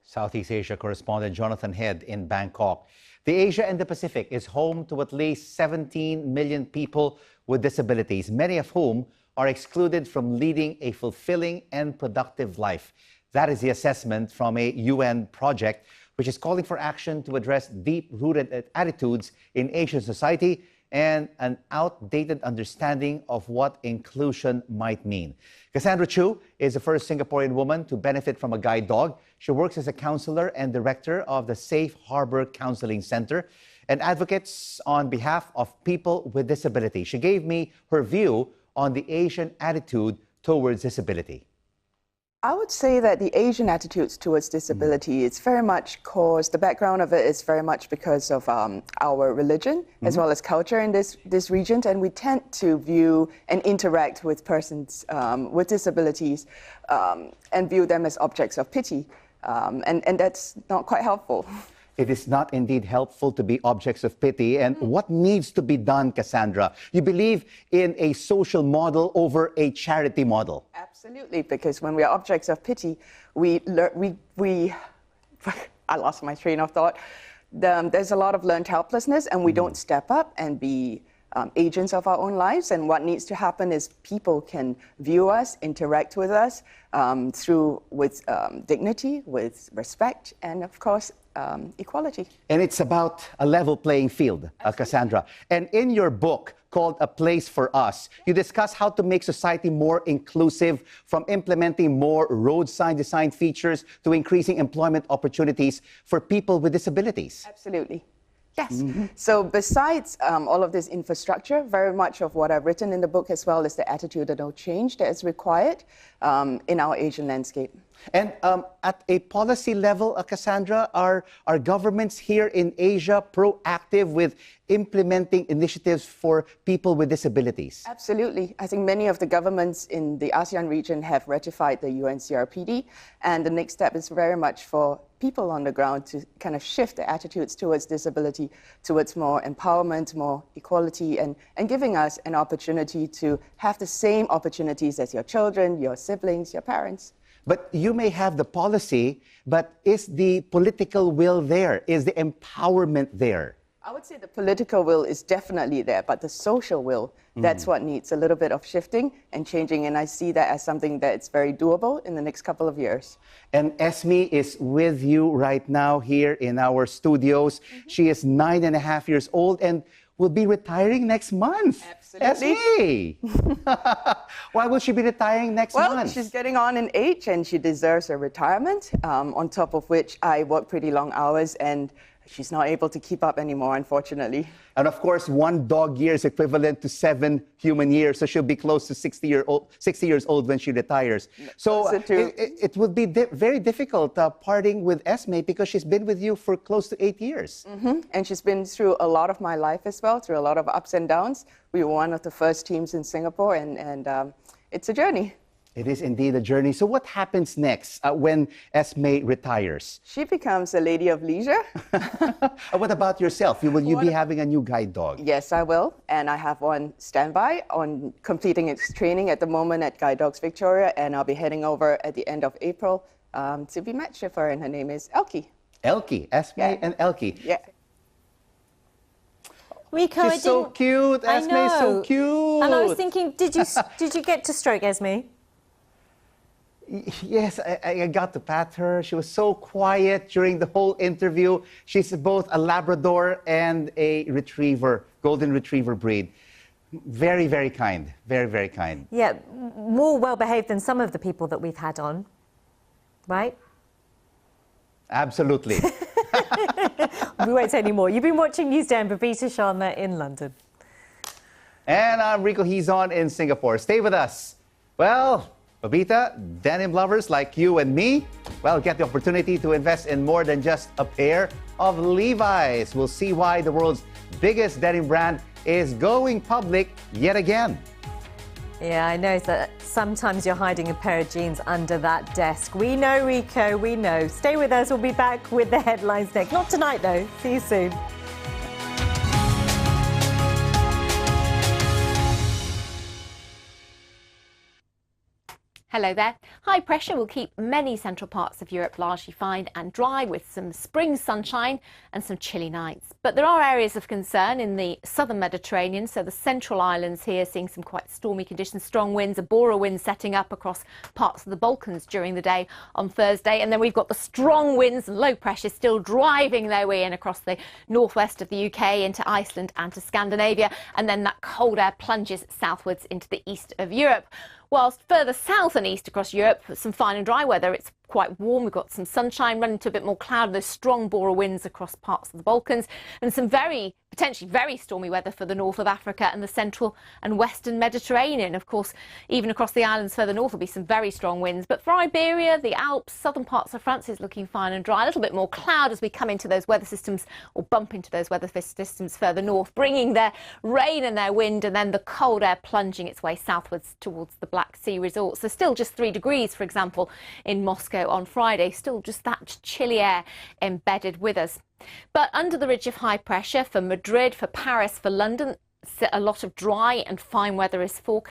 Southeast Asia correspondent Jonathan Head in Bangkok. The Asia and the Pacific is home to at least 17 million people with disabilities, many of whom are excluded from leading a fulfilling and productive life. That is the assessment from a UN project which is calling for action to address deep-rooted attitudes in Asian society and an outdated understanding of what inclusion might mean. Cassandra Chiu is the first Singaporean woman to benefit from a guide dog. She works as a counselor and director of the Safe Harbor Counseling Center and advocates on behalf of people with disability. She gave me her view on the Asian attitude towards disability. I would say that the Asian attitudes towards disability is very much caused, the background of it is very much because of our religion as well as culture in this region, and we tend to view and interact with persons with disabilities and view them as objects of pity, and that's not quite helpful. It is not indeed helpful to be objects of pity. And what needs to be done, Cassandra? You believe in a social model over a charity model? Absolutely, because when we are objects of pity, I lost my train of thought. There's a lot of learned helplessness, and we don't step up and be agents of our own lives. And what needs to happen is people can view us, interact with us with dignity, with respect, and of course, equality. And it's about a level playing field, Cassandra. And in your book called A Place for Us, you discuss how to make society more inclusive, from implementing more road sign design features to increasing employment opportunities for people with disabilities. Absolutely. Yes. So besides all of this infrastructure, very much of what I've written in the book as well is the attitudinal change that is required in our Asian landscape. And at a policy level, Cassandra, are governments here in Asia proactive with implementing initiatives for people with disabilities? Absolutely. I think many of the governments in the ASEAN region have ratified the UN CRPD, and the next step is very much for people on the ground to kind of shift their attitudes towards disability, towards more empowerment, more equality, and giving us an opportunity to have the same opportunities as your children, your siblings, your parents. But you may have the policy, but is the political will there? Is the empowerment there? I would say the political will is definitely there, but the social will, that's what needs a little bit of shifting and changing, and I see that as something that's very doable in the next couple of years. And Esme is with you right now here in our studios. She is 9.5 years old and will be retiring next month. Absolutely. Esme! Why will she be retiring next month? Well, she's getting on in age and she deserves a retirement, on top of which I work pretty long hours and she's not able to keep up anymore, unfortunately. And of course, 1 dog year is equivalent to 7 human years, so she'll be close to 60 years old when she retires. So it would be very difficult parting with Esme because she's been with you for close to 8 years. And she's been through a lot of my life as well, through a lot of ups and downs. We were one of the first teams in Singapore, and it's a journey. It is indeed a journey. So what happens next when Esme retires? She becomes a lady of leisure. What about yourself? Will you be having a new guide dog? Yes, I will. And I have one standby on completing its training at the moment at Guide Dogs Victoria. And I'll be heading over at the end of April to be matched with her. And her name is Elkie. Elkie. Esme and Elkie. Yeah. Rico, She's so cute. Esme is so cute. And I was thinking, did you get to stroke Esme? Yes, I got to pat her. She was so quiet during the whole interview. She's both a Labrador and a Retriever, Golden Retriever breed. Very, very kind. Very, very kind. Yeah, more well-behaved than some of the people that we've had on, right? Absolutely. We won't say any more. You've been watching NewsDay and Babita Sharma in London. And I'm Rico Hizon in Singapore. Stay with us. Well, Babita, denim lovers like you and me, well, get the opportunity to invest in more than just a pair of Levi's. We'll see why the world's biggest denim brand is going public yet again. Yeah, I know that sometimes you're hiding a pair of jeans under that desk. We know, Rico, we know. Stay with us. We'll be back with the headlines next. Not tonight, though. See you soon. Hello there. High pressure will keep many central parts of Europe largely fine and dry with some spring sunshine and some chilly nights. But there are areas of concern in the southern Mediterranean, so the central islands here seeing some quite stormy conditions, strong winds, a bora wind setting up across parts of the Balkans during the day on Thursday. And then we've got the strong winds and low pressure still driving their way in across the northwest of the UK into Iceland and to Scandinavia. And then that cold air plunges southwards into the east of Europe. Whilst further south and east across Europe, some fine and dry weather. It's quite warm. We've got some sunshine running to a bit more cloud. There's strong bora winds across parts of the Balkans and some potentially very stormy weather for the north of Africa and the central and western Mediterranean. Of course, even across the islands further north will be some very strong winds. But for Iberia, the Alps, southern parts of France is looking fine and dry. A little bit more cloud as we come into those weather systems or bump into those weather systems further north, bringing their rain and their wind and then the cold air plunging its way southwards towards the Black Sea resorts. There's still just 3 degrees, for example, in Moscow on Friday, still just that chilly air embedded with us. But under the ridge of high pressure for Madrid, for Paris, for London, a lot of dry and fine weather is forecast.